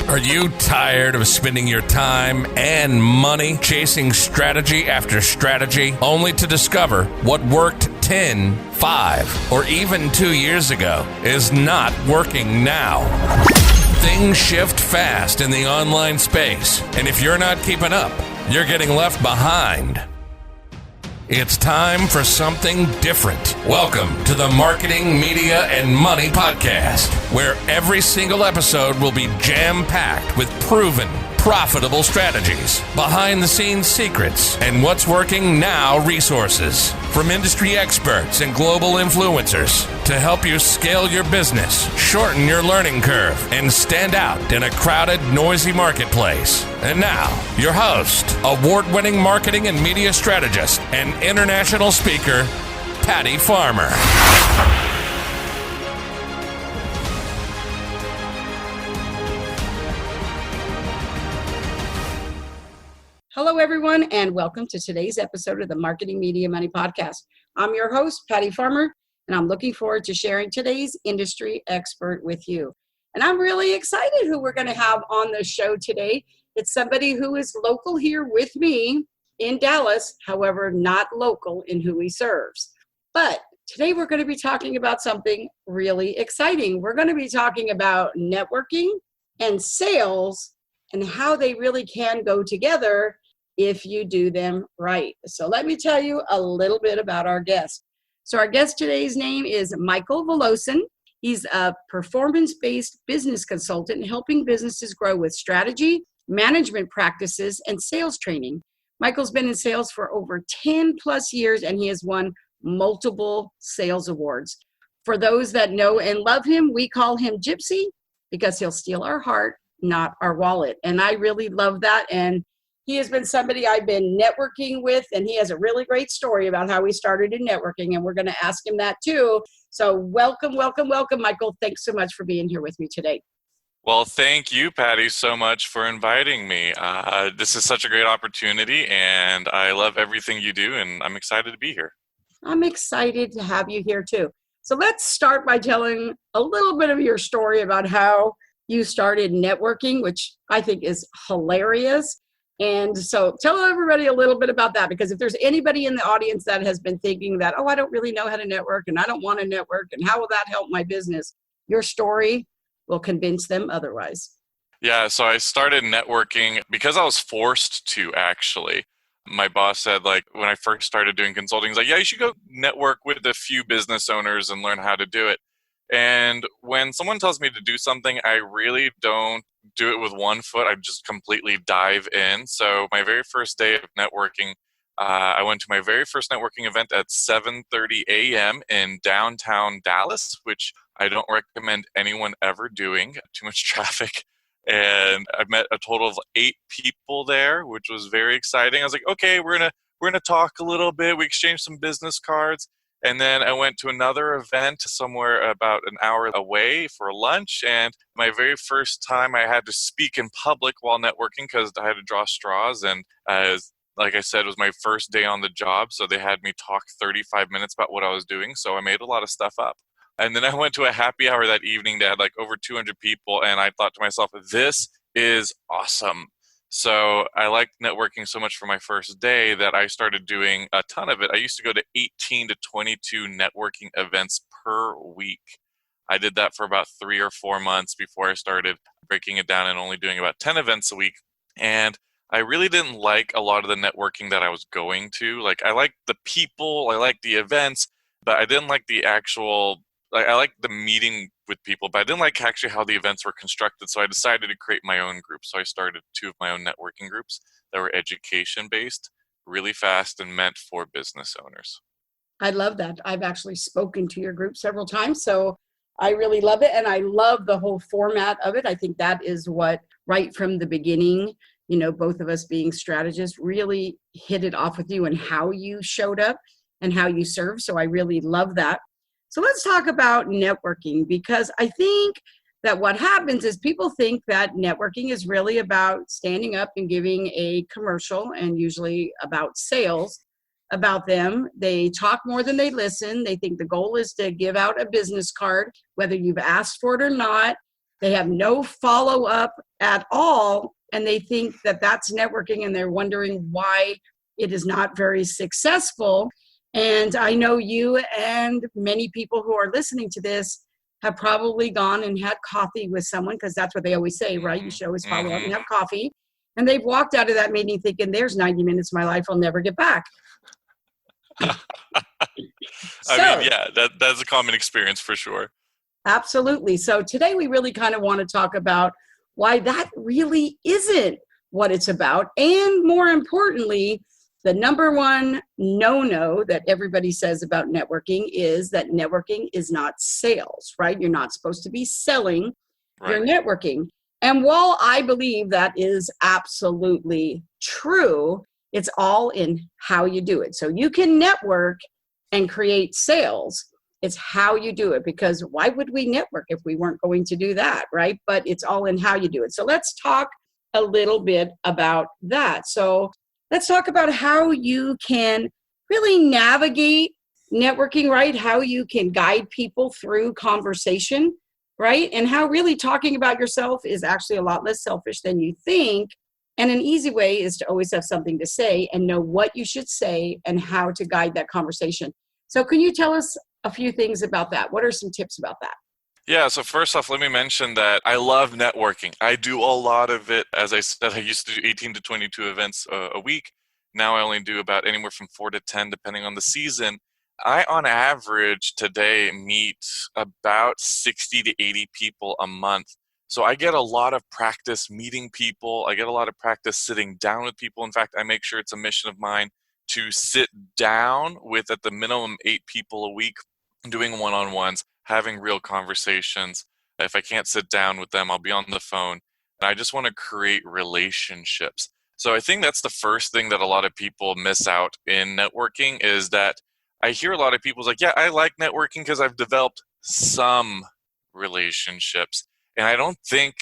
Are you tired of spending your time and money chasing strategy after strategy only to discover what worked 10, 5, or even 2 years ago is not working now? Things shift fast in the online space, and if you're not keeping up, you're getting left behind. It's time for something different. Welcome to the Marketing, Media, and Money Podcast, where every single episode will be jam-packed with proven, profitable strategies, behind-the-scenes secrets, and what's working now resources from industry experts and global influencers to help you scale your business, shorten your learning curve, and stand out in a crowded, noisy marketplace. And now, your host, award-winning marketing and media strategist, and international speaker, Patty Farmer. Hello, everyone, and welcome to today's episode of the Marketing, Media, Money Podcast. I'm your host, Patty Farmer, and I'm looking forward to sharing today's industry expert with you. And I'm really excited who we're going to have on the show today. It's somebody who is local here with me in Dallas, however, not local in who he serves. But today we're going to be talking about something really exciting. We're going to be talking about networking and sales and how they really can go together if you do them right. So let me tell you a little bit about our guest. So our guest today's name is Michael Volosen. He's a performance-based business consultant helping businesses grow with strategy, management practices, and sales training. Michael's been in sales for over 10 plus years, and he has won multiple sales awards. For those that know and love him, we call him Gypsy because he'll steal our heart, not our wallet. And I really love that. And he has been somebody I've been networking with, and he has a really great story about how he started in networking, and we're going to ask him that too. So welcome, Michael. Thanks so much for being here with me today. Well, thank you, Patty, so much for inviting me. This is such a great opportunity, and I love everything you do, and I'm excited to be here. I'm excited to have you here too. So let's start by telling a little bit of your story about how you started networking, which I think is hilarious. And so tell everybody a little bit about that, because if there's anybody in the audience that has been thinking that, I don't really know how to network and I don't want to network and how will that help my business? Your story will convince them otherwise. Yeah, so I started networking because I was forced to, actually. My boss said, when I first started doing consulting, he's like, yeah, you should go network with a few business owners and learn how to do it. And when someone tells me to do something, I really don't do it with one foot. I just completely dive in. So my very first day of networking, I went to my very first networking event at 7:30 a.m. in downtown Dallas, which I don't recommend anyone ever doing. Too much traffic. And I met a total of 8 people there, which was very exciting. I was like, okay, we're gonna talk a little bit. We exchanged some business cards. And then I went to another event somewhere about an hour away for lunch. And my very first time I had to speak in public while networking because I had to draw straws. And like I said, it was my first day on the job. So they had me talk 35 minutes about what I was doing. So I made a lot of stuff up. And then I went to a happy hour that evening that had over 200 people. And I thought to myself, this is awesome. So I liked networking so much for my first day that I started doing a ton of it. I used to go to 18 to 22 networking events per week. I did that for about 3 or 4 months before I started breaking it down and only doing about 10 events a week. And I really didn't like a lot of the networking that I was going to. I liked the people, I liked the events, but I didn't like the actual, I liked the meeting with people, but I didn't like actually how the events were constructed. So I decided to create my own group. So I started 2 of my own networking groups that were education-based, really fast, and meant for business owners. I love that. I've actually spoken to your group several times, so I really love it. And I love the whole format of it. I think that is what, right from the beginning, both of us being strategists, really hit it off with you and how you showed up and how you serve. So I really love that. So let's talk about networking, because I think that what happens is people think that networking is really about standing up and giving a commercial, and usually about sales about them. They talk more than they listen. They think the goal is to give out a business card, whether you've asked for it or not. They have no follow-up at all, and they think that that's networking, and they're wondering why it is not very successful. And I know you and many people who are listening to this have probably gone and had coffee with someone, because that's what they always say, right? You should always follow up and have coffee. And they've walked out of that meeting thinking, there's 90 minutes of my life I'll never get back. That's a common experience for sure. Absolutely. So today we really kind of want to talk about why that really isn't what it's about. And more importantly, the number one no-no that everybody says about networking is that networking is not sales, right? You're not supposed to be selling, you're networking. And while I believe that is absolutely true, it's all in how you do it. So you can network and create sales. It's how you do it, because why would we network if we weren't going to do that, right? But it's all in how you do it. So let's talk a little bit about that. So let's talk about how you can really navigate networking, right? How you can guide people through conversation, right? And how really talking about yourself is actually a lot less selfish than you think. And an easy way is to always have something to say and know what you should say and how to guide that conversation. So can you tell us a few things about that? What are some tips about that? Yeah, so first off, let me mention that I love networking. I do a lot of it. As I said, I used to do 18 to 22 events a week. Now I only do about anywhere from 4 to 10, depending on the season. I, on average, today meet about 60 to 80 people a month. So I get a lot of practice meeting people. I get a lot of practice sitting down with people. In fact, I make sure it's a mission of mine to sit down with at the minimum 8 people a week, doing one-on-ones, having real conversations. If I can't sit down with them, I'll be on the phone. And I just want to create relationships. So I think that's the first thing that a lot of people miss out in networking, is that I hear a lot of people like, yeah, I like networking because I've developed some relationships. And I don't think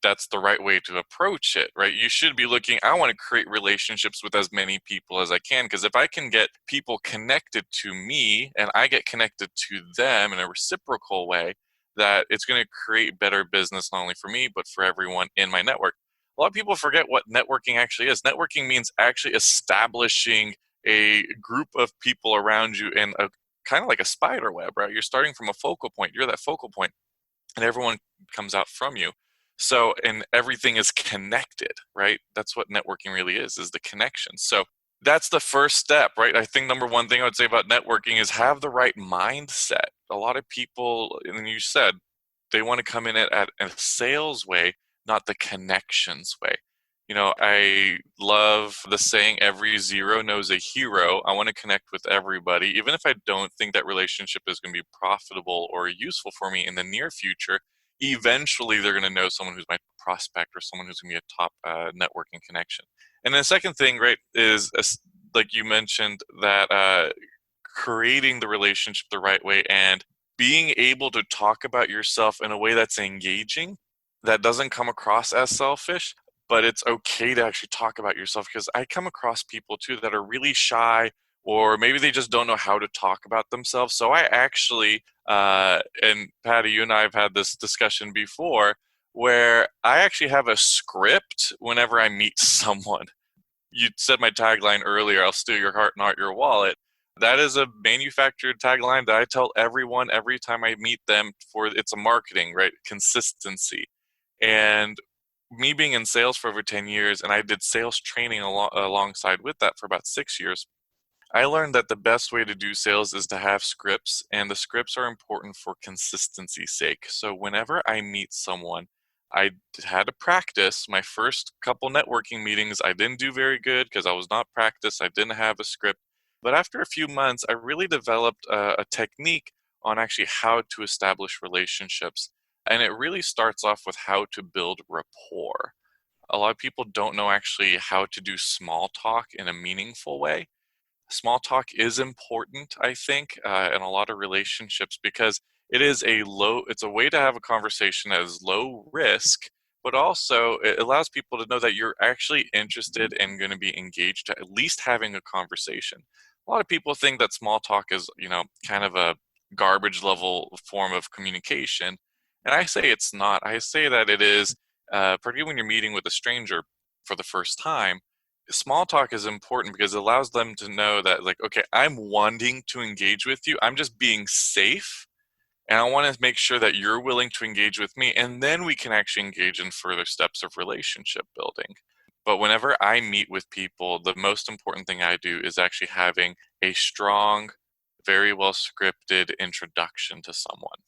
that's the right way to approach it, right? You should be looking, I want to create relationships with as many people as I can, because if I can get people connected to me and I get connected to them in a reciprocal way, that it's going to create better business, not only for me, but for everyone in my network. A lot of people forget what networking actually is. Networking means actually establishing a group of people around you in a kind of like a spider web, right? You're starting from a focal point. You're that focal point, and everyone comes out from you. So, and everything is connected, right? That's what networking really is the connection. So that's the first step, right? I think number one thing I would say about networking is have the right mindset. A lot of people, and you said, they want to come in at a sales way, not the connections way. You know, I love the saying, every zero knows a hero. I want to connect with everybody, even if I don't think that relationship is going to be profitable or useful for me in the near future. Eventually, they're going to know someone who's my prospect or someone who's going to be a top networking connection. And the second thing, right, is like you mentioned, that creating the relationship the right way and being able to talk about yourself in a way that's engaging, that doesn't come across as selfish, but it's okay to actually talk about yourself. Because I come across people too that are really shy, or maybe they just don't know how to talk about themselves. So I actually, and Patty, you and I have had this discussion before, where I actually have a script whenever I meet someone. You said my tagline earlier, I'll steal your heart, not your wallet. That is a manufactured tagline that I tell everyone every time I meet them. It's a marketing, right? Consistency. And me being in sales for over 10 years, and I did sales training alongside with that for about 6 years, I learned that the best way to do sales is to have scripts, and the scripts are important for consistency's sake. So whenever I meet someone, I had to practice. My first couple networking meetings, I didn't do very good because I was not practiced. I didn't have a script. But after a few months, I really developed a technique on actually how to establish relationships. And it really starts off with how to build rapport. A lot of people don't know actually how to do small talk in a meaningful way. Small talk is important, I think, in a lot of relationships, because it's a way to have a conversation that is low risk, but also it allows people to know that you're actually interested and going to be engaged, at least having a conversation. A lot of people think that small talk is, kind of a garbage level form of communication. And I say it's not. I say that it is, particularly when you're meeting with a stranger for the first time. Small talk is important because it allows them to know that, like, okay, I'm wanting to engage with you. I'm just being safe. And I want to make sure that you're willing to engage with me. And then we can actually engage in further steps of relationship building. But whenever I meet with people, the most important thing I do is actually having a strong, very well scripted introduction to someone.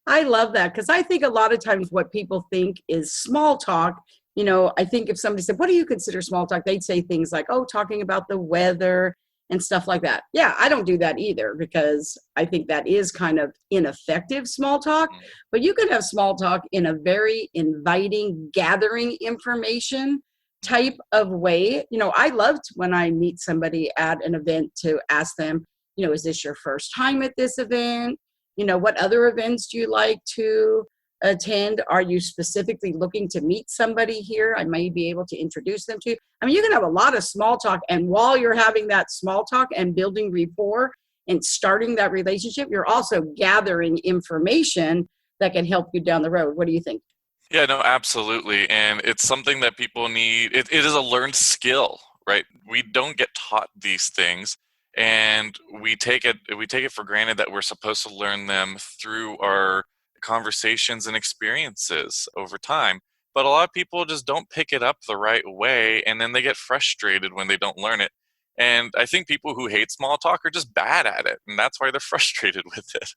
I love that because I think a lot of times what people think is small talk. I think if somebody said, what do you consider small talk? They'd say things like, oh, talking about the weather and stuff like that. Yeah, I don't do that either because I think that is kind of ineffective small talk. But you can have small talk in a very inviting, gathering information type of way. I loved when I meet somebody at an event to ask them, is this your first time at this event? What other events do you like to attend? Are you specifically looking to meet somebody here? I may be able to introduce them to you. I mean, you can have a lot of small talk, and while you're having that small talk and building rapport and starting that relationship, you're also gathering information that can help you down the road. What do you think? Yeah, no, absolutely. And it's something that people need. It is a learned skill, right? We don't get taught these things. And we take it for granted that we're supposed to learn them through our conversations and experiences over time. But a lot of people just don't pick it up the right way, and then they get frustrated when they don't learn it. And I think people who hate small talk are just bad at it, and that's why they're frustrated with it.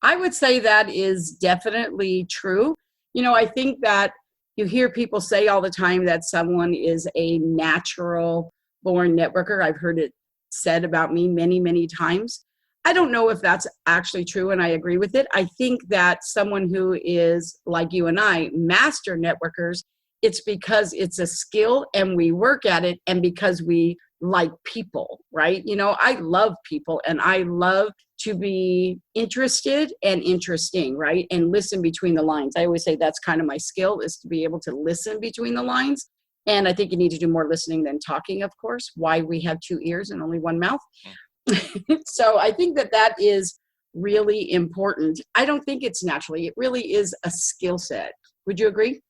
I would say that is definitely true. I think that you hear people say all the time that someone is a natural born networker. I've heard it said about me many, many times. I don't know if that's actually true, and I agree with it. I think that someone who is like you and I, master networkers, it's because it's a skill and we work at it, and because we like people, right? I love people, and I love to be interested and interesting, right? And listen between the lines. I always say that's kind of my skill, is to be able to listen between the lines. And I think you need to do more listening than talking, of course, why we have two ears and only one mouth. So I think that is really important. I don't think it's naturally. It really is a skill set. Would you agree?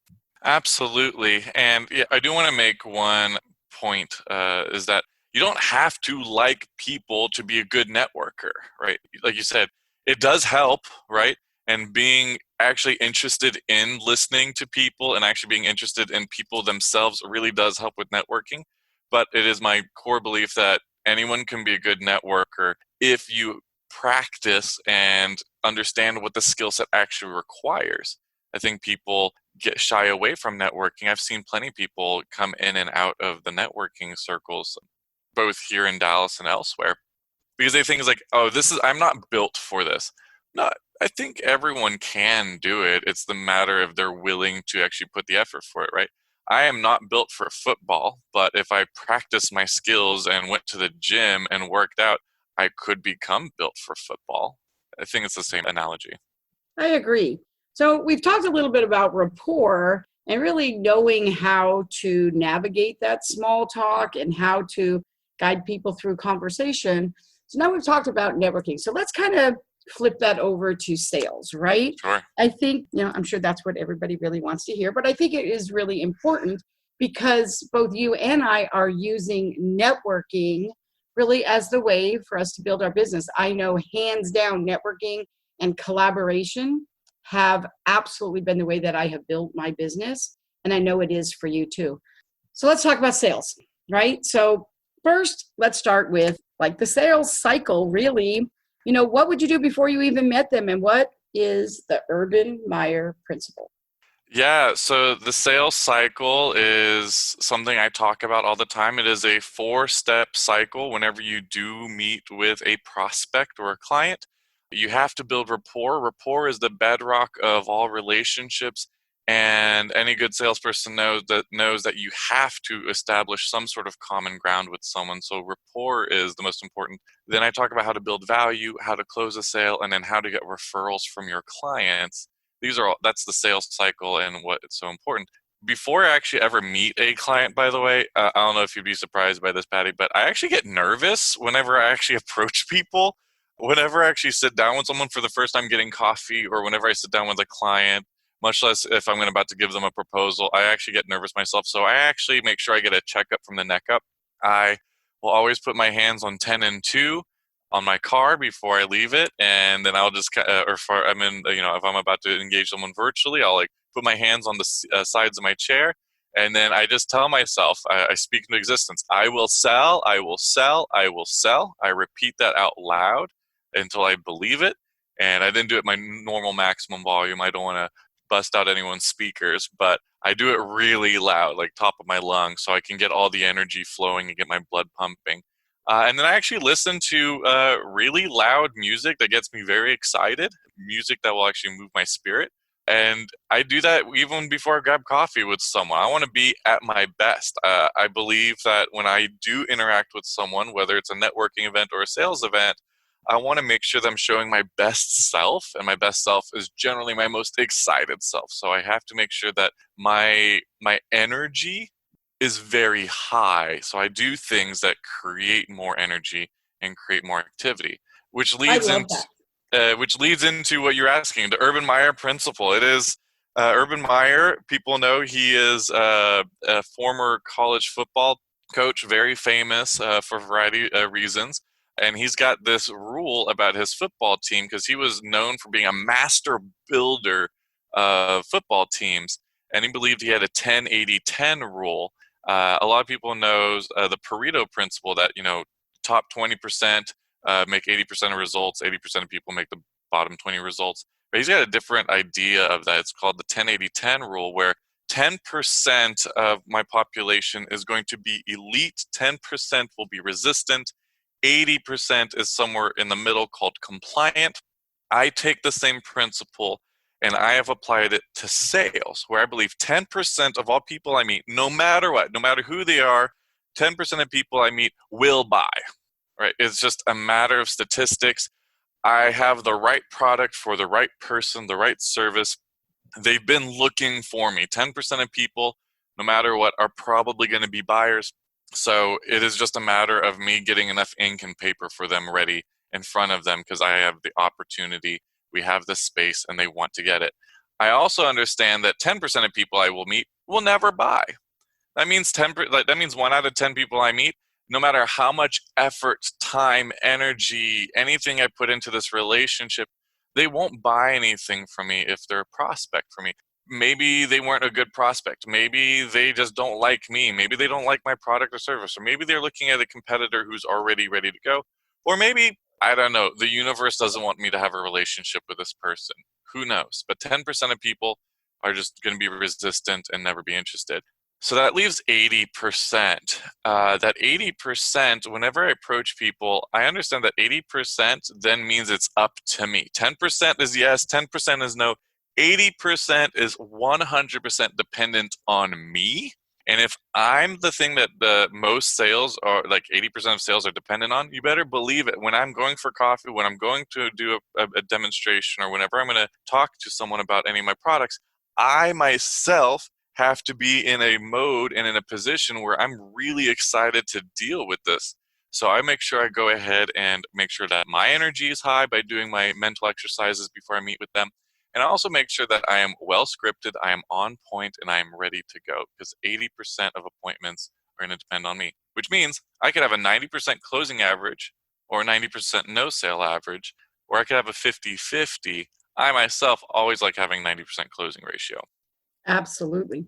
Absolutely. And yeah, I do want to make one point, is that you don't have to like people to be a good networker, right? Like you said, it does help, right? And being actually interested in listening to people and actually being interested in people themselves really does help with networking. But it is my core belief that anyone can be a good networker if you practice and understand what the skill set actually requires. I think people get shy away from networking. I've seen plenty of people come in and out of the networking circles, both here in Dallas and elsewhere, because they think it's like, oh, I'm not built for this. No, I think everyone can do it. It's the matter of they're willing to actually put the effort for it, right? I am not built for football, but if I practiced my skills and went to the gym and worked out, I could become built for football. I think it's the same analogy. I agree. So we've talked a little bit about rapport and really knowing how to navigate that small talk and how to guide people through conversation. So now we've talked about networking. So let's kind of flip that over to sales, right? Sure. I think, I'm sure that's what everybody really wants to hear, but I think it is really important because both you and I are using networking really as the way for us to build our business. I know hands down networking and collaboration have absolutely been the way that I have built my business. And I know it is for you too. So let's talk about sales, right? So first, let's start with like the sales cycle, really. What would you do before you even met them? And what is the Urban Meyer principle? Yeah, so the sales cycle is something I talk about all the time. It is a 4-step cycle whenever you do meet with a prospect or a client. You have to build rapport. Rapport is the bedrock of all relationships, and any good salesperson knows that you have to establish some sort of common ground with someone. So rapport is the most important. Then I talk about how to build value, how to close a sale, and then how to get referrals from your clients. That's the sales cycle and what it's so important. Before I actually ever meet a client, by the way, I don't know if you'd be surprised by this, Patty, but I actually get nervous whenever I actually approach people. Whenever I actually sit down with someone for the first time getting coffee, or whenever I sit down with a client, much less if I'm about to give them a proposal. I actually get nervous myself. So I actually make sure I get a checkup from the neck up. I will always put my hands on 10 and 2 on my car before I leave it. And then I'll just, if I'm about to engage someone virtually, I'll like put my hands on the sides of my chair. And then I just tell myself, I speak into existence, I will sell, I will sell, I will sell. I repeat that out loud until I believe it. And I didn't do it my normal maximum volume. I don't want to bust out anyone's speakers, but I do it really loud, like top of my lungs, so I can get all the energy flowing and get my blood pumping. And then I actually listen to really loud music that gets me very excited, music that will actually move my spirit. And I do that even before I grab coffee with someone. I want to be at my best. I believe that when I do interact with someone, whether it's a networking event or a sales event, I want to make sure that I'm showing my best self, and my best self is generally my most excited self. So I have to make sure that my energy is very high. So I do things that create more energy and create more activity, which leads into what you're asking, the Urban Meyer principle. It is Urban Meyer. People know he is a former college football coach, very famous for a variety of reasons. And he's got this rule about his football team because he was known for being a master builder of football teams. And he believed he had a 10-80-10 rule. A lot of people know the Pareto principle that, top 20% make 80% of results, 80% of people make the bottom 20 results. But he's got a different idea of that. It's called the 10-80-10 rule, where 10% of my population is going to be elite, 10% will be resistant, 80% is somewhere in the middle called compliant. I take the same principle and I have applied it to sales, where I believe 10% of all people I meet, no matter what, no matter who they are, 10% of people I meet will buy. Right? It's just a matter of statistics. I have the right product for the right person, the right service. They've been looking for me. 10% of people, no matter what, are probably going to be buyers. So it is just a matter of me getting enough ink and paper for them ready in front of them because I have the opportunity, we have the space, and they want to get it. I also understand that 10% of people I will meet will never buy. That means 1 out of 10 people I meet, no matter how much effort, time, energy, anything I put into this relationship, they won't buy anything from me if they're a prospect for me. Maybe they weren't a good prospect. Maybe they just don't like me. Maybe they don't like my product or service. Or maybe they're looking at a competitor who's already ready to go. Or maybe, I don't know, the universe doesn't want me to have a relationship with this person. Who knows? But 10% of people are just going to be resistant and never be interested. So that leaves 80%. That 80%, whenever I approach people, I understand that 80% then means it's up to me. 10% is yes, 10% is no. 80% is 100% dependent on me. And if I'm the thing that the most sales are, like 80% of sales are dependent on, you better believe it. When I'm going for coffee, when I'm going to do a demonstration, or whenever I'm going to talk to someone about any of my products, I myself have to be in a mode and in a position where I'm really excited to deal with this. So I make sure I go ahead and make sure that my energy is high by doing my mental exercises before I meet with them. And I also make sure that I am well scripted, I am on point, and I am ready to go, because 80% of appointments are going to depend on me, which means I could have a 90% closing average or a 90% no sale average, or I could have a 50-50. I myself always like having 90% closing ratio. Absolutely.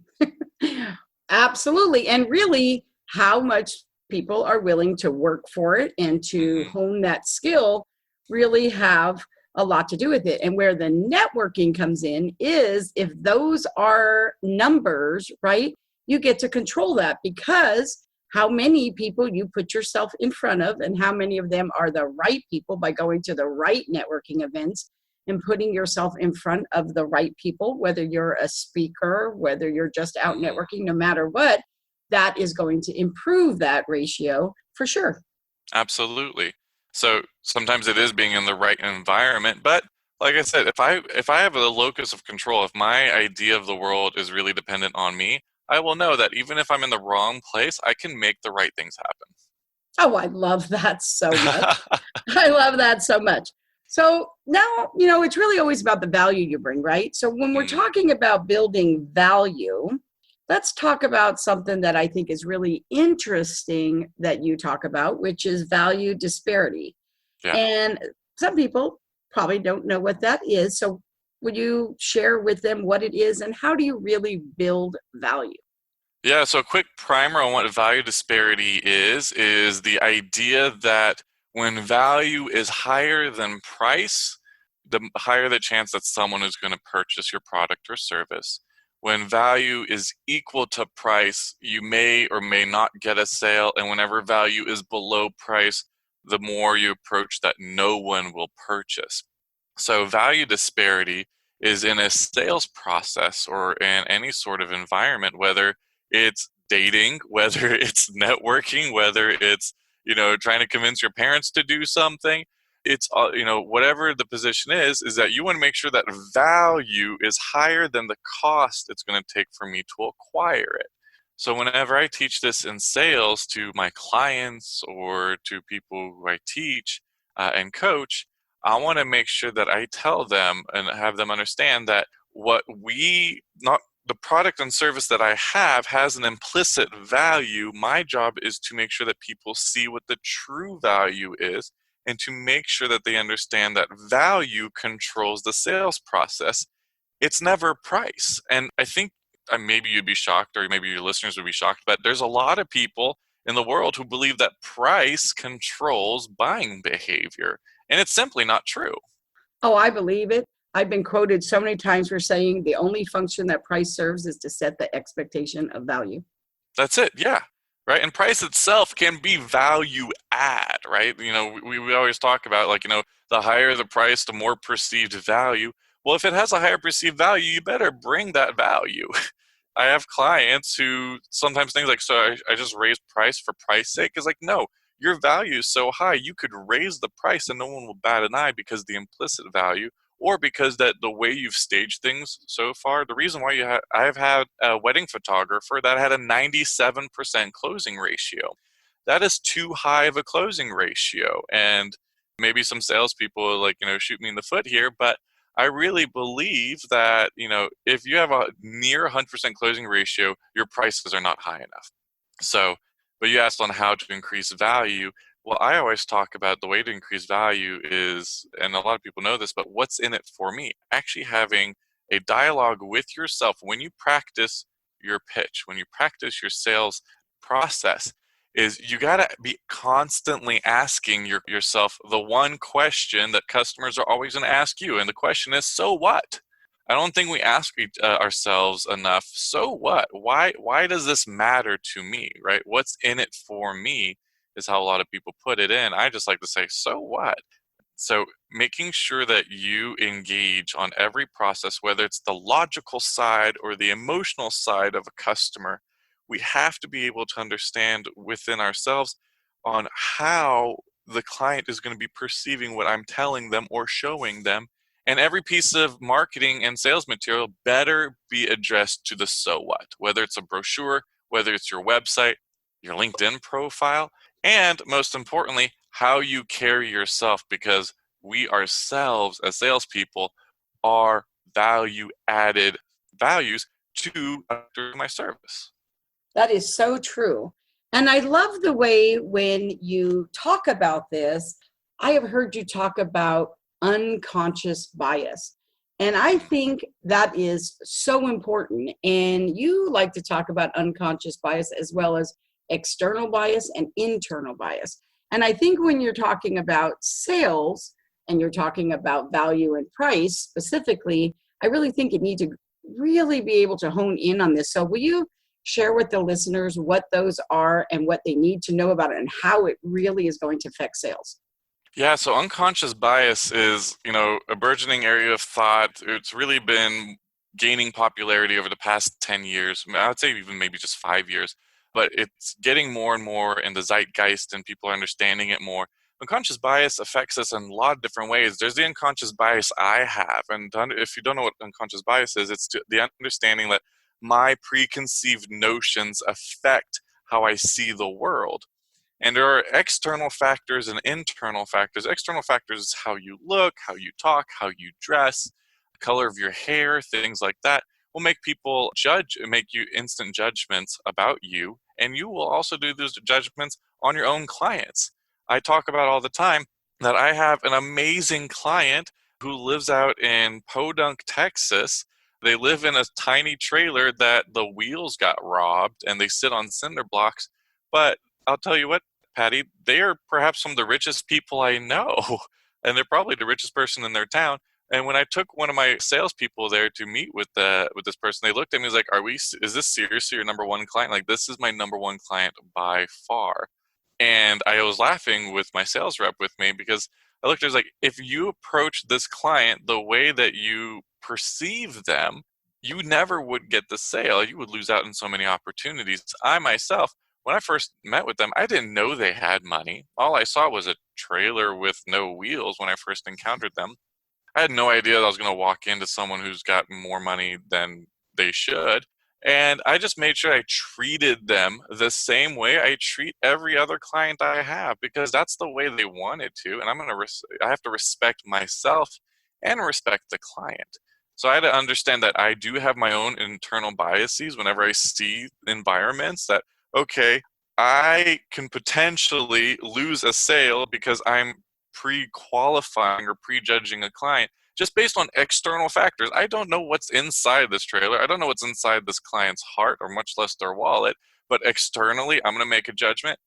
Absolutely. And really, how much people are willing to work for it and to hone that skill really have a lot to do with it. And where the networking comes in is if those are numbers, right, you get to control that, because how many people you put yourself in front of and how many of them are the right people by going to the right networking events and putting yourself in front of the right people, whether you're a speaker, whether you're just out networking, no matter what, that is going to improve that ratio for sure. Absolutely. So sometimes it is being in the right environment, but like I said, if I have a locus of control, if my idea of the world is really dependent on me, I will know that even if I'm in the wrong place, I can make the right things happen. Oh, I love that so much. I love that so much. So now, it's really always about the value you bring, right? So when we're talking about building value, let's talk about something that I think is really interesting that you talk about, which is value disparity. Yeah. And some people probably don't know what that is. So would you share with them what it is and how do you really build value? Yeah, so a quick primer on what value disparity is the idea that when value is higher than price, the higher the chance that someone is going to purchase your product or service. When value is equal to price, you may or may not get a sale, and whenever value is below price, the more you approach that no one will purchase. So value disparity is in a sales process or in any sort of environment, whether it's dating, whether it's networking, whether it's, trying to convince your parents to do something. It's, whatever the position is that you want to make sure that value is higher than the cost it's going to take for me to acquire it. So whenever I teach this in sales to my clients or to people who I teach and coach, I want to make sure that I tell them and have them understand that the product and service that I have has an implicit value. My job is to make sure that people see what the true value is and to make sure that they understand that value controls the sales process. It's never price. And I think maybe you'd be shocked, or maybe your listeners would be shocked, but there's a lot of people in the world who believe that price controls buying behavior. And it's simply not true. Oh, I believe it. I've been quoted so many times for saying the only function that price serves is to set the expectation of value. That's it. Yeah. Right. And price itself can be value add, right? We always talk about the higher the price, the more perceived value. Well, if it has a higher perceived value, you better bring that value. I have clients who sometimes think so I just raise price for price sake. It's like, no, your value is so high, you could raise the price and no one will bat an eye because the implicit value, or because that the way you've staged things so far. The reason why I've had a wedding photographer that had a 97% closing ratio. That is too high of a closing ratio. And maybe some salespeople shoot me in the foot here, but I really believe that, if you have a near 100% closing ratio, your prices are not high enough. So, but you asked on how to increase value. Well, I always talk about the way to increase value is, and a lot of people know this, but what's in it for me? Actually having a dialogue with yourself when you practice your pitch, when you practice your sales process, is you got to be constantly asking yourself the one question that customers are always going to ask you. And the question is, so what? I don't think we ask ourselves enough, so what? Why does this matter to me, right? What's in it for me is how a lot of people put it in. I just like to say, so what? So making sure that you engage on every process, whether it's the logical side or the emotional side of a customer, we have to be able to understand within ourselves on how the client is going to be perceiving what I'm telling them or showing them. And every piece of marketing and sales material better be addressed to the so what, whether it's a brochure, whether it's your website, your LinkedIn profile, and most importantly, how you carry yourself, because we ourselves as salespeople are value-added values to my service. That is so true. And I love the way when you talk about this, I have heard you talk about unconscious bias. And I think that is so important. And you like to talk about unconscious bias as well as external bias and internal bias. And I think when you're talking about sales and you're talking about value and price specifically, I really think you need to really be able to hone in on this. So will you share with the listeners what those are and what they need to know about it and how it really is going to affect sales? Yeah, so unconscious bias is, a burgeoning area of thought. It's really been gaining popularity over the past 10 years. I would say even maybe just 5 years, but it's getting more and more in the zeitgeist and people are understanding it more. Unconscious bias affects us in a lot of different ways. There's the unconscious bias I have. And if you don't know what unconscious bias is, it's the understanding that my preconceived notions affect how I see the world. And there are external factors and internal factors. External factors is how you look, how you talk, how you dress, the color of your hair, things like that will make people make you instant judgments about you. And you will also do those judgments on your own clients. I talk about all the time that I have an amazing client who lives out in Podunk, Texas. They live in a tiny trailer that the wheels got robbed and they sit on cinder blocks. But I'll tell you what, Patty, they are perhaps some of the richest people I know. And they're probably the richest person in their town. And when I took one of my salespeople there to meet with this person, they looked at me and was like, is this seriously your number one client? Like, this is my number one client by far. And I was laughing with my sales rep with me because I looked at it, like, if you approach this client the way that you perceive them, you never would get the sale. You would lose out on so many opportunities. I myself, when I first met with them, I didn't know they had money. All I saw was a trailer with no wheels when I first encountered them. I had no idea that I was going to walk into someone who's got more money than they should. And I just made sure I treated them the same way I treat every other client I have, because that's the way they wanted to. And I have to respect myself and respect the client. So I had to understand that I do have my own internal biases whenever I see environments that, okay, I can potentially lose a sale because I'm pre-qualifying or prejudging a client just based on external factors. I don't know what's inside this trailer. I don't know what's inside this client's heart, or much less their wallet. But externally, I'm going to make a judgment.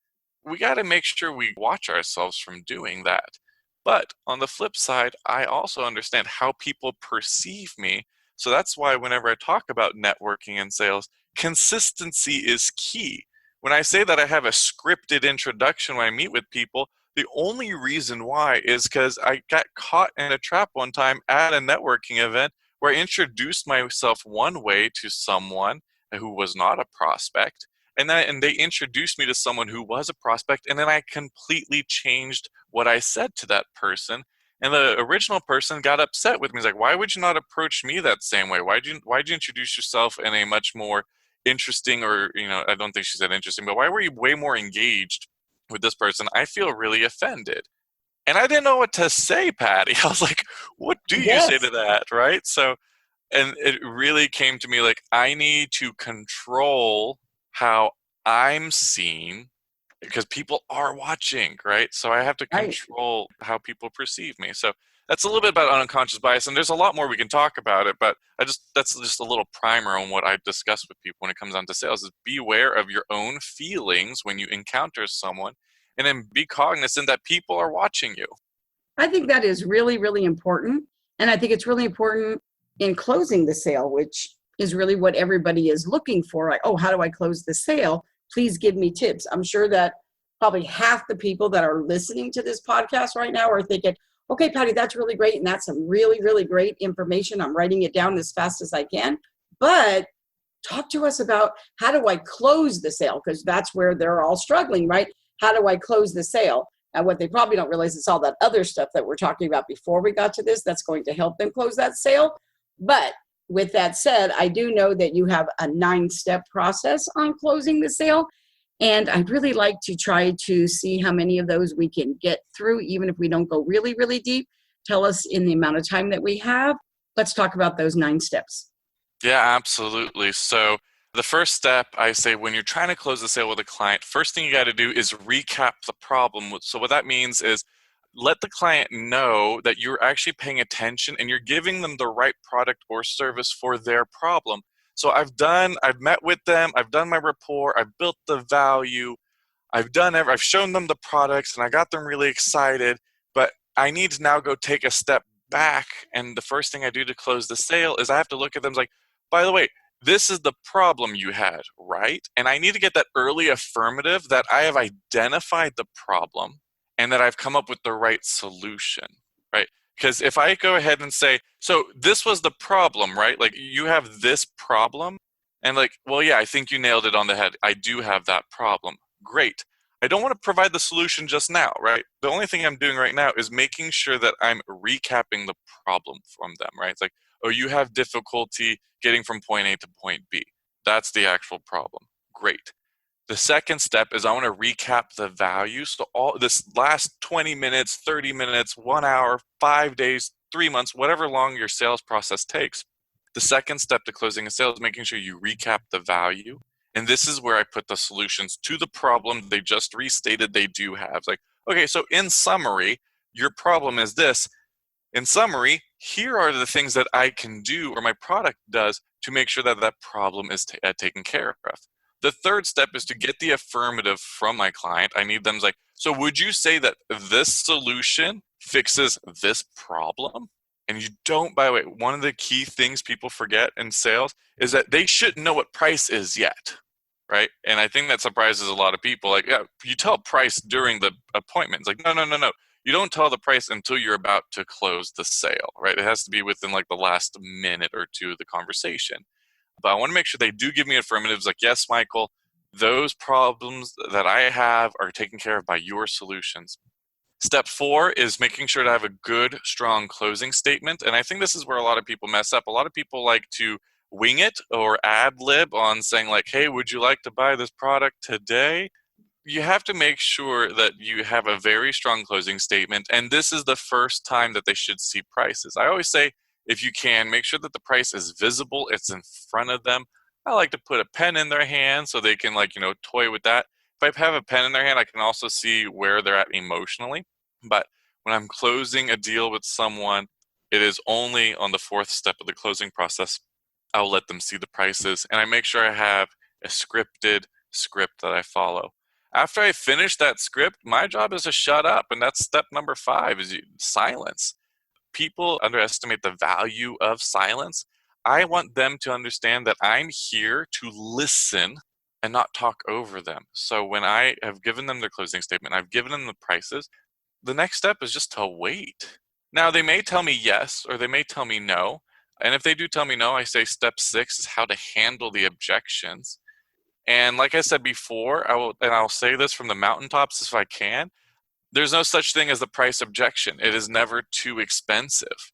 We got to make sure we watch ourselves from doing that. But on the flip side, I also understand how people perceive me. So that's why whenever I talk about networking and sales, consistency is key. When I say that I have a scripted introduction when I meet with people, the only reason why is because I got caught in a trap one time at a networking event where I introduced myself one way to someone who was not a prospect, and they introduced me to someone who was a prospect, and then I completely changed what I said to that person. And the original person got upset with me. He's like, "Why would you not approach me that same way? Why'd you introduce yourself in a much more interesting," or I don't think she said interesting, but why were you way more engaged with this person? I feel really offended. And I didn't know what to say, Patty. I was like, what do you say to that, right? So, and it really came to me like, I need to control how I'm seen because people are watching, right? So I have to control how people perceive me. So that's a little bit about unconscious bias, and there's a lot more we can talk about it, but that's just a little primer on what I discuss with people when it comes down to sales. Is beware of your own feelings when you encounter someone, and then be cognizant that people are watching you. I think that is really, really important. And I think it's really important in closing the sale, which is really what everybody is looking for. Like, oh, how do I close the sale? Please give me tips. I'm sure that probably half the people that are listening to this podcast right now are thinking, okay, Patty, that's really great. And that's some really, really great information. I'm writing it down as fast as I can. But talk to us about, how do I close the sale? Because that's where they're all struggling, right? How do I close the sale? And what they probably don't realize is all that other stuff that we're talking about before we got to this, that's going to help them close that sale. But with that said, I do know that you have a 9-step process on closing the sale. And I'd really like to try to see how many of those we can get through, even if we don't go really, really deep. Tell us in the amount of time that we have. Let's talk about those 9 steps. Yeah, absolutely. So the first step, I say, when you're trying to close the sale with a client, first thing you got to do is recap the problem. So what that means is let the client know that you're actually paying attention and you're giving them the right product or service for their problem. So I've met with them, I've done my rapport, I've built the value, I've shown them the products, and I got them really excited, but I need to now go take a step back. And the first thing I do to close the sale is I have to look at them like, by the way, this is the problem you had, right? And I need to get that early affirmative that I have identified the problem and that I've come up with the right solution, right? Because if I go ahead and say, so this was the problem, right? Like, you have this problem, and like, well, yeah, I think you nailed it on the head. I do have that problem. Great. I don't want to provide the solution just now, right? The only thing I'm doing right now is making sure that I'm recapping the problem from them, right? It's like, oh, you have difficulty getting from point A to point B. That's the actual problem. Great. The second step is I want to recap the value. So all this last 20 minutes, 30 minutes, 1 hour, 5 days, 3 months, whatever long your sales process takes. The second step to closing a sale is making sure you recap the value. And this is where I put the solutions to the problem they just restated they do have. Like, okay, so in summary, your problem is this. In summary, here are the things that I can do or my product does to make sure that that problem is taken care of. The third step is to get the affirmative from my client. I need them like, so would you say that this solution fixes this problem? And you don't, by the way, one of the key things people forget in sales is that they shouldn't know what price is yet, right? And I think that surprises a lot of people. Like, yeah, you tell price during the appointment. It's like, no. You don't tell the price until you're about to close the sale, right? It has to be within like the last minute or two of the conversation. But I want to make sure they do give me affirmatives like, yes, Michael, those problems that I have are taken care of by your solutions. Step 4 is making sure to have a good, strong closing statement. And I think this is where a lot of people mess up. A lot of people like to wing it or ad lib on saying like, hey, would you like to buy this product today? You have to make sure that you have a very strong closing statement. And this is the first time that they should see prices. I always say, if you can, make sure that the price is visible, it's in front of them. I like to put a pen in their hand so they can toy with that. If I have a pen in their hand, I can also see where they're at emotionally. But when I'm closing a deal with someone, it is only on the 4th step of the closing process. I'll let them see the prices, and I make sure I have a scripted script that I follow. After I finish that script, my job is to shut up, and that's step number 5 is silence. People underestimate the value of silence. I want them to understand that I'm here to listen and not talk over them. So when I have given them their closing statement, I've given them the prices, the next step is just to wait. Now, they may tell me yes or they may tell me no. And if they do tell me no, I say step 6 is how to handle the objections. And like I said before, I'll say this from the mountaintops if I can, there's no such thing as the price objection. It is never too expensive.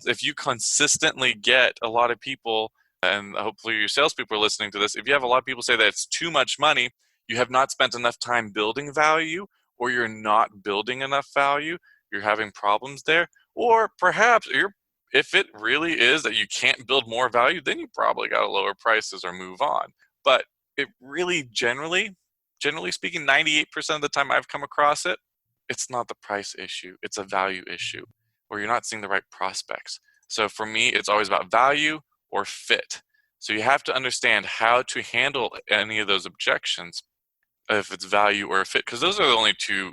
If you consistently get a lot of people, and hopefully your salespeople are listening to this, if you have a lot of people say that it's too much money, you have not spent enough time building value, or you're not building enough value, you're having problems there, or perhaps if it really is that you can't build more value, then you probably got to lower prices or move on. But it really generally speaking, 98% of the time I've come across it, it's not the price issue, it's a value issue, or you're not seeing the right prospects. So for me, it's always about value or fit. So you have to understand how to handle any of those objections, if it's value or fit, because those are the only two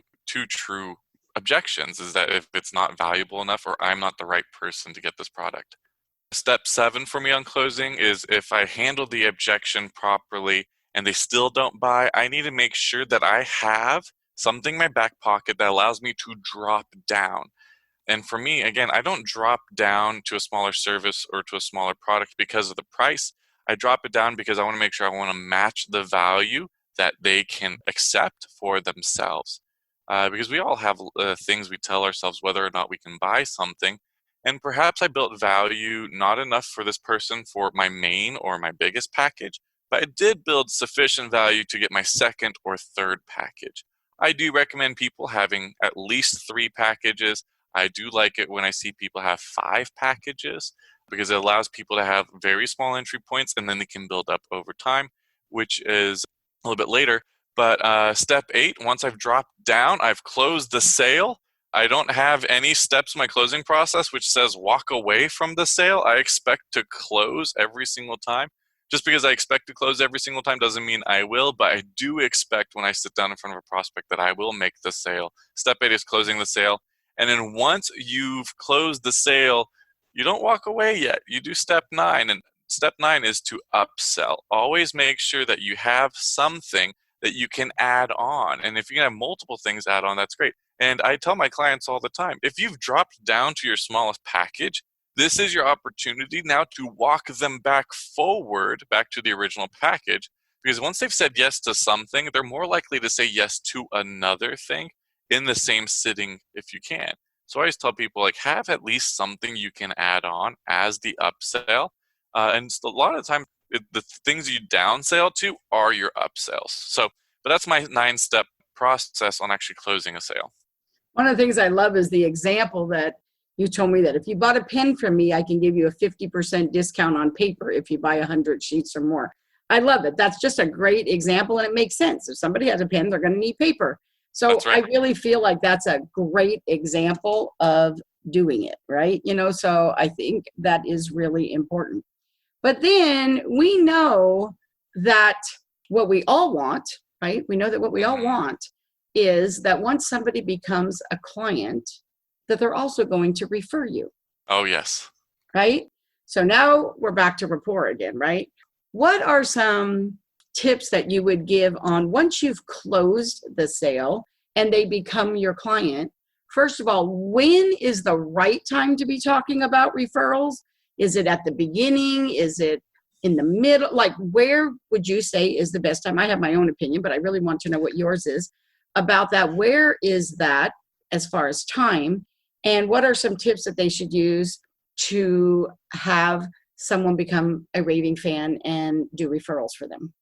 true objections, is that if it's not valuable enough or I'm not the right person to get this product. Step 7 for me on closing is if I handle the objection properly and they still don't buy, I need to make sure that I have something in my back pocket that allows me to drop down. And for me, again, I don't drop down to a smaller service or to a smaller product because of the price. I drop it down because I want to make sure I want to match the value that they can accept for themselves. Because we all have things we tell ourselves whether or not we can buy something. And perhaps I built value not enough for this person for my main or my biggest package, but I did build sufficient value to get my second or third package. I do recommend people having at least 3 packages. I do like it when I see people have 5 packages because it allows people to have very small entry points and then they can build up over time, which is a little bit later. But step 8, once I've dropped down, I've closed the sale. I don't have any steps in my closing process which says walk away from the sale. I expect to close every single time. Just because I expect to close every single time doesn't mean I will, but I do expect when I sit down in front of a prospect that I will make the sale. Step 8 is closing the sale. And then once you've closed the sale, you don't walk away yet. You do step 9. And step 9 is to upsell. Always make sure that you have something that you can add on. And if you can have multiple things add on, that's great. And I tell my clients all the time, if you've dropped down to your smallest package, this is your opportunity now to walk them back forward, back to the original package. Because once they've said yes to something, they're more likely to say yes to another thing in the same sitting if you can. So I always tell people, have at least something you can add on as the upsell. And a lot of the time, the things you downsell to are your upsells. So, but that's my 9-step process on actually closing a sale. One of the things I love is the example that you told me that if you bought a pen from me, I can give you a 50% discount on paper if you buy 100 sheets or more. I love it. That's just a great example, and it makes sense. If somebody has a pen, they're going to need paper. So That's right. I really feel like that's a great example of doing it, right? So I think that is really important. But then we know that what we all want, right? We know that what we all want is that once somebody becomes a client, that they're also going to refer you. Oh, yes. Right? So now we're back to rapport again, right? What are some tips that you would give on once you've closed the sale and they become your client? First of all, when is the right time to be talking about referrals? Is it at the beginning? Is it in the middle? Like, where would you say is the best time? I have my own opinion, but I really want to know what yours is about that. Where is that as far as time? And what are some tips that they should use to have someone become a raving fan and do referrals for them?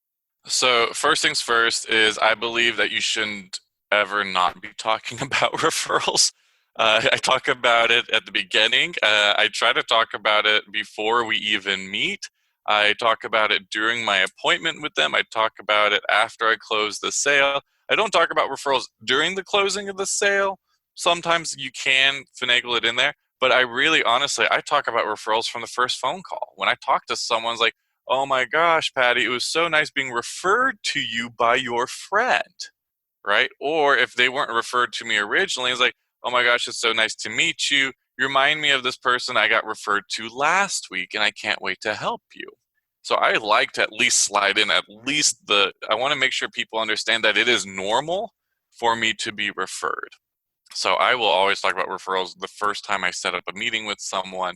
So first things first is I believe that you shouldn't ever not be talking about referrals. I talk about it at the beginning. I try to talk about it before we even meet. I talk about it during my appointment with them. I talk about it after I close the sale. I don't talk about referrals during the closing of the sale. Sometimes you can finagle it in there, but I really, honestly, I talk about referrals from the first phone call. When I talk to someone, it's like, oh my gosh, Patty, it was so nice being referred to you by your friend, right? Or if they weren't referred to me originally, it's like, oh my gosh, it's so nice to meet you. You remind me of this person I got referred to last week, and I can't wait to help you. So I like to at least slide in I want to make sure people understand that it is normal for me to be referred. So I will always talk about referrals the first time I set up a meeting with someone.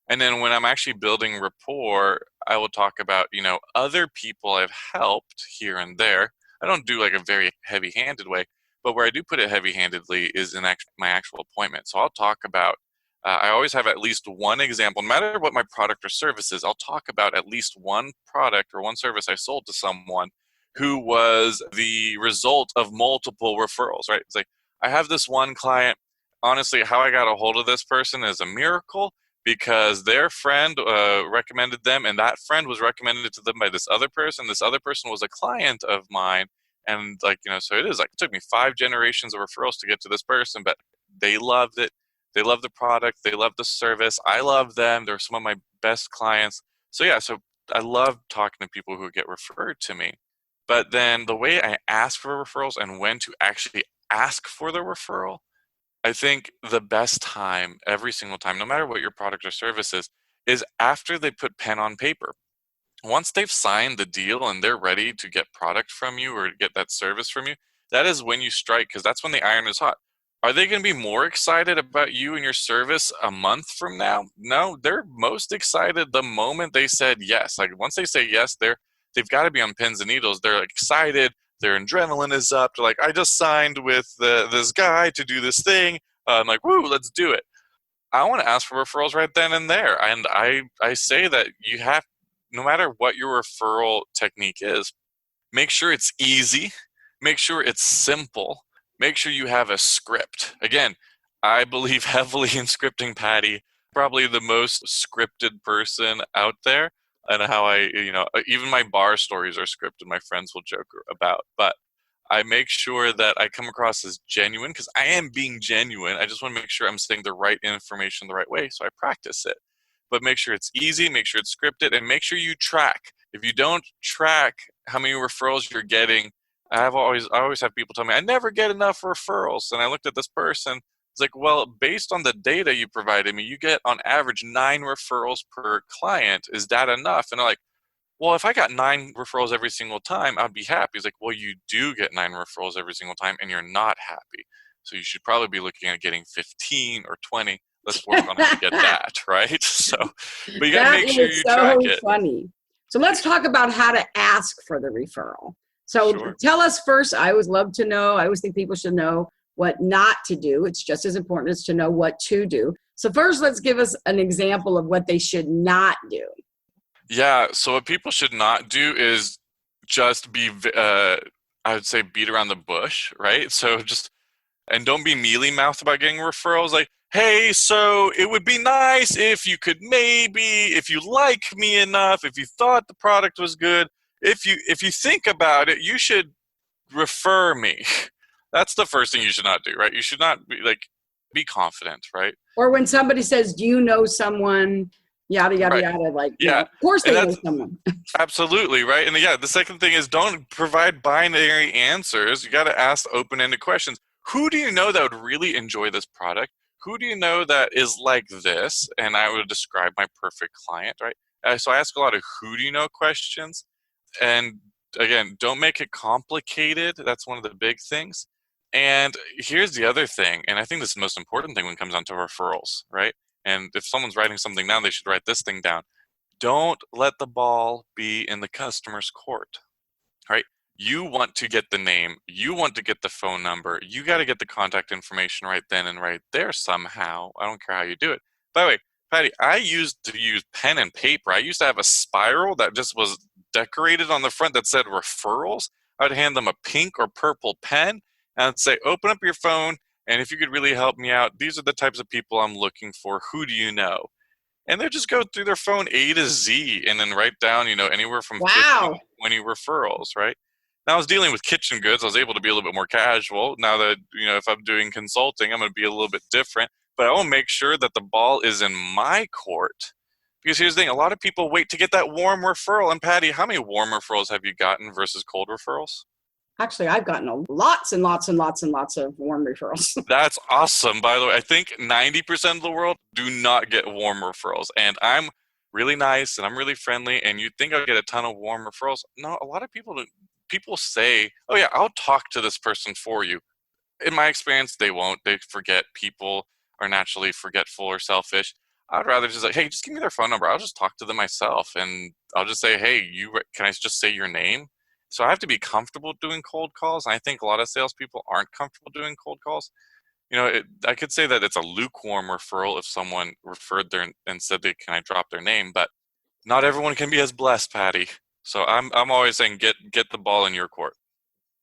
And then when I'm actually building rapport, I will talk about, other people I've helped here and there. I don't do like a very heavy-handed way, but where I do put it heavy-handedly is in my actual appointment. So I'll talk about, I always have at least one example, no matter what my product or service is, I'll talk about at least one product or one service I sold to someone who was the result of multiple referrals, right? It's like, I have this one client, honestly, how I got a hold of this person is a miracle because their friend recommended them, and that friend was recommended to them by this other person. This other person was a client of mine, and so it took me 5 generations of referrals to get to this person, but they loved it. They loved the product. They loved the service. I love them. They're some of my best clients. So I love talking to people who get referred to me. But then the way I ask for referrals and when to actually ask for the referral, I think the best time every single time, no matter what your product or service is after they put pen on paper. Once they've signed the deal and they're ready to get product from you or get that service from you, that is when you strike, because that's when the iron is hot. Are they going to be more excited about you and your service a month from now? No, they're most excited the moment they said yes. Like once they say yes, they've got to be on pins and needles. They're excited. Their adrenaline is up. They're like, I just signed with this guy to do this thing. I'm like, woo, let's do it. I want to ask for referrals right then and there. And I say that you have, no matter what your referral technique is, make sure it's easy. Make sure it's simple. Make sure you have a script. Again, I believe heavily in scripting, Patty. Probably the most scripted person out there. And how even my bar stories are scripted, my friends will joke about. But I make sure that I come across as genuine because I am being genuine. I just want to make sure I'm saying the right information the right way, so I practice it. But make sure it's easy, make sure it's scripted, and make sure you track. If you don't track how many referrals you're getting, I always have people tell me, I never get enough referrals. And I looked at this person. It's like, well, based on the data you provided me, you get on average 9 referrals per client. Is that enough? And they're like, well, if I got 9 referrals every single time, I'd be happy. It's like, well, you do get 9 referrals every single time and you're not happy. So you should probably be looking at getting 15 or 20. Let's work on how to get that, right? So, but you got to make sure you track it. That's so funny. So let's talk about how to ask for the referral. So Tell us first, I always love to know, I always think people should know what not to do. It's just as important as to know what to do. So first, let's give us an example of what they should not do. Yeah. So what people should not do is just be, I would say, beat around the bush, right? And don't be mealy mouthed about getting referrals. Like, hey, so it would be nice if you could if you like me enough, if you thought the product was good, if you think about it, you should refer me. That's the first thing you should not do, right? You should not be confident, right? Or when somebody says, do you know someone, yada, yada, Right. yada, Yeah. of course And they know that's someone. absolutely right. And yeah, the second thing is don't provide binary answers. You got to ask open-ended questions. Who do you know that would really enjoy this product? Who do you know that is like this? And I would describe my perfect client, right? So I ask a lot of who do you know questions. And again, don't make it complicated. That's one of the big things. And here's the other thing, and I think this is the most important thing when it comes down to referrals, right? And if someone's writing something down, they should write this thing down. Don't let the ball be in the customer's court, right? You want to get the name, you want to get the phone number, you got to get the contact information right then and right there somehow. I don't care how you do it. By the way, Patty, I used to use pen and paper. I used to have a spiral that just was decorated on the front that said referrals. I'd hand them a pink or purple pen and I'd say, open up your phone, and if you could really help me out, these are the types of people I'm looking for. Who do you know? And they just go through their phone A to Z and then write down, anywhere from 15 Wow. to 20 referrals, right? Now I was dealing with kitchen goods. I was able to be a little bit more casual. Now that, if I'm doing consulting, I'm going to be a little bit different. But I will make sure that the ball is in my court. Because here's the thing, a lot of people wait to get that warm referral. And Patty, how many warm referrals have you gotten versus cold referrals? Actually, I've gotten lots and lots and lots and lots of warm referrals. That's awesome. By the way, I think 90% of the world do not get warm referrals. And I'm really nice and I'm really friendly, and you'd think I'd get a ton of warm referrals. No, a lot of people say, oh yeah, I'll talk to this person for you. In my experience, they won't. They forget. People are naturally forgetful or selfish. I'd rather just hey, just give me their phone number. I'll just talk to them myself, and I'll just say, hey, can I just say your name? So I have to be comfortable doing cold calls. And I think a lot of salespeople aren't comfortable doing cold calls. I could say that it's a lukewarm referral if someone referred and said, can I drop their name? But not everyone can be as blessed, Patty. So I'm always saying get the ball in your court.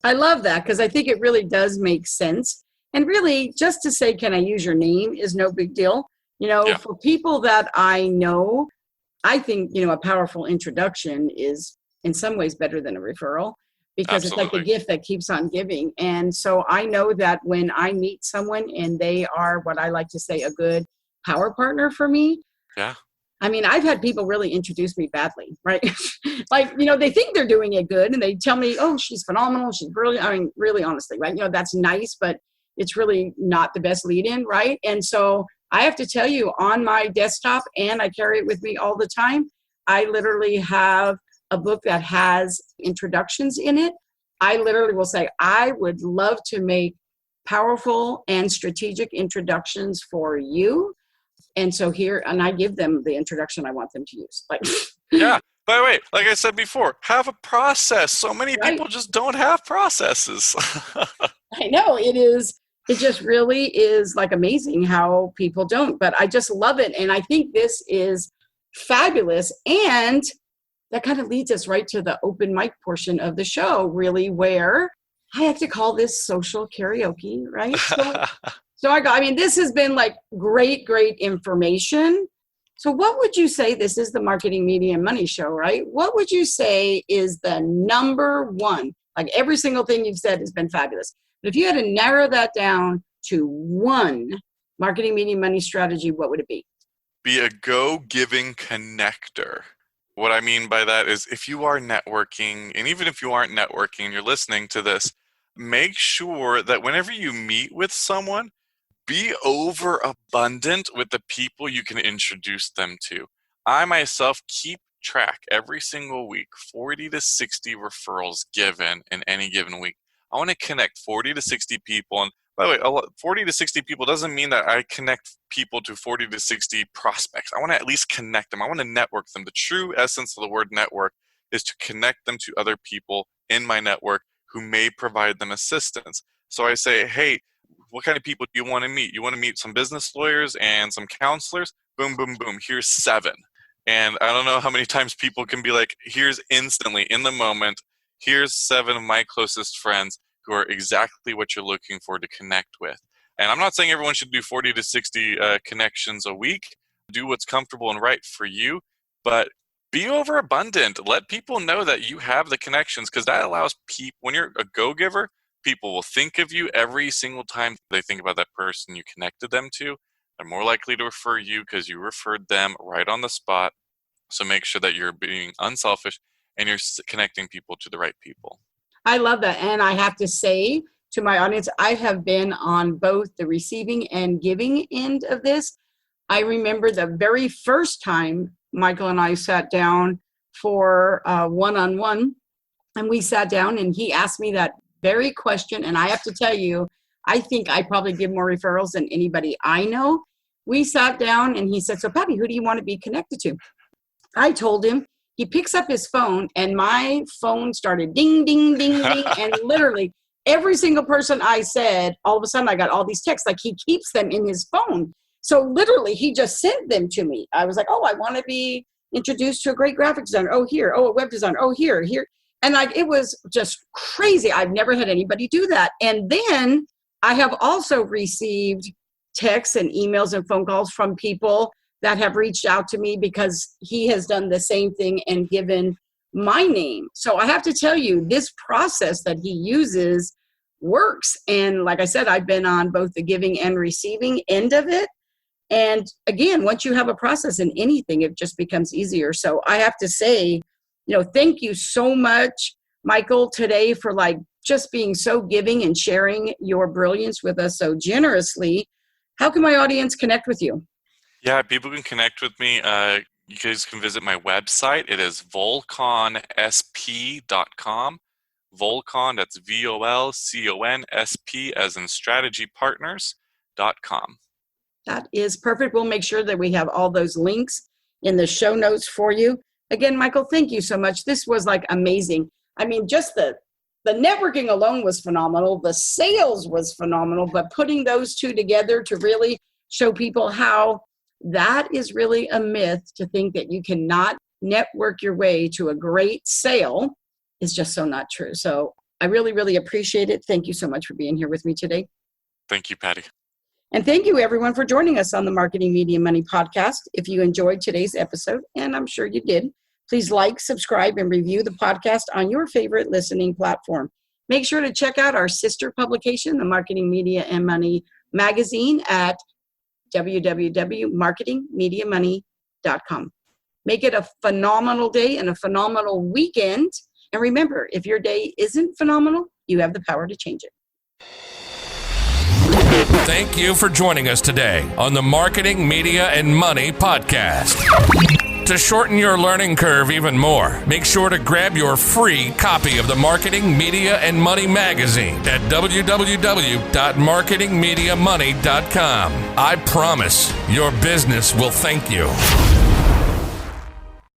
I love that because I think it really does make sense. And really, just to say, can I use your name is no big deal. Yeah. For people that I know, I think, a powerful introduction is in some ways better than a referral because Absolutely. It's like a gift that keeps on giving. And so I know that when I meet someone and they are what I like to say a good power partner for me. Yeah. I mean, I've had people really introduce me badly, right? They think they're doing it good and they tell me, oh, she's phenomenal. She's brilliant. I mean, really, honestly, right? That's nice, but it's really not the best lead in, right? And so I have to tell you, on my desktop, and I carry it with me all the time, I literally have a book that has introductions in it. I literally will say, I would love to make powerful and strategic introductions for you. And so and I give them the introduction I want them to use. Yeah. By the way, like I said before, have a process. So many Right. people just don't have processes. I know it just really is amazing how people don't, but I just love it. And I think this is fabulous. And that kind of leads us right to the open mic portion of the show, really, where I have to call this social karaoke, right? So this has been great information. So what would you say, this is the Marketing, Media, and Money show, right? What would you say is the number one? Every single thing you've said has been fabulous. But if you had to narrow that down to one marketing, media, money strategy, what would it be? Be a go-giving connector. What I mean by that is if you are networking, and even if you aren't networking and you're listening to this, make sure that whenever you meet with someone, be overabundant with the people you can introduce them to. I myself keep track every single week, 40 to 60 referrals given in any given week. I want to connect 40 to 60 people. And by the way, 40 to 60 people doesn't mean that I connect people to 40 to 60 prospects. I want to at least connect them. I want to network them. The true essence of the word network is to connect them to other people in my network who may provide them assistance. So I say, hey, what kind of people do you want to meet? You want to meet some business lawyers and some counselors? Boom, boom, boom. Here's 7. And I don't know how many times people can be like, here's instantly, in the moment, here's 7 of my closest friends who are exactly what you're looking for to connect with. And I'm not saying everyone should do 40 to 60 connections a week. Do what's comfortable and right for you, but be overabundant. Let people know that you have the connections, because that allows people, when you're a go-giver, people will think of you every single time they think about that person you connected them to. They're more likely to refer you because you referred them right on the spot. So make sure that you're being unselfish and you're connecting people to the right people. I love that. And I have to say to my audience, I have been on both the receiving and giving end of this. I remember the very first time Michael and I sat down for one-on-one, and we sat down and he asked me that very question. And I have to tell you, I think I probably give more referrals than anybody I know. We sat down and he said, so Patty, who do you want to be connected to? I told him. He picks up his phone and my phone started ding, ding, ding, ding. And literally every single person I said, all of a sudden I got all these texts, like he keeps them in his phone. So literally he just sent them to me. I was like, oh, I want to be introduced to a great graphic designer. Oh, here. Oh, a web designer. Oh, here. And it was just crazy. I've never had anybody do that. And then I have also received texts and emails and phone calls from people that have reached out to me because he has done the same thing and given my name. So I have to tell you, this process that he uses works. And like I said, I've been on both the giving and receiving end of it. And again, once you have a process in anything, it just becomes easier. So I have to say, thank you so much, Michael, today for just being so giving and sharing your brilliance with us so generously. How can my audience connect with you? Yeah, people can connect with me. You guys can visit my website. It is volconsp.com. Volcon, that's VOLCONSP as in strategypartners.com. That is perfect. We'll make sure that we have all those links in the show notes for you. Again, Michael, thank you so much. This was amazing. I mean, just the networking alone was phenomenal. The sales was phenomenal, but putting those two together to really show people how that is really a myth, to think that you cannot network your way to a great sale is just so not true. So I really, really appreciate it. Thank you so much for being here with me today. Thank you, Patty. And thank you, everyone, for joining us on the Marketing Media Money podcast. If you enjoyed today's episode, and I'm sure you did, please like, subscribe, and review the podcast on your favorite listening platform. Make sure to check out our sister publication, the Marketing Media and Money magazine, at www.marketingmediamoney.com. Make it a phenomenal day and a phenomenal weekend. And remember, if your day isn't phenomenal, you have the power to change it. Thank you for joining us today on the Marketing, Media, and Money podcast. To shorten your learning curve even more, make sure to grab your free copy of the Marketing, Media, and Money magazine at www.marketingmediamoney.com. I promise your business will thank you.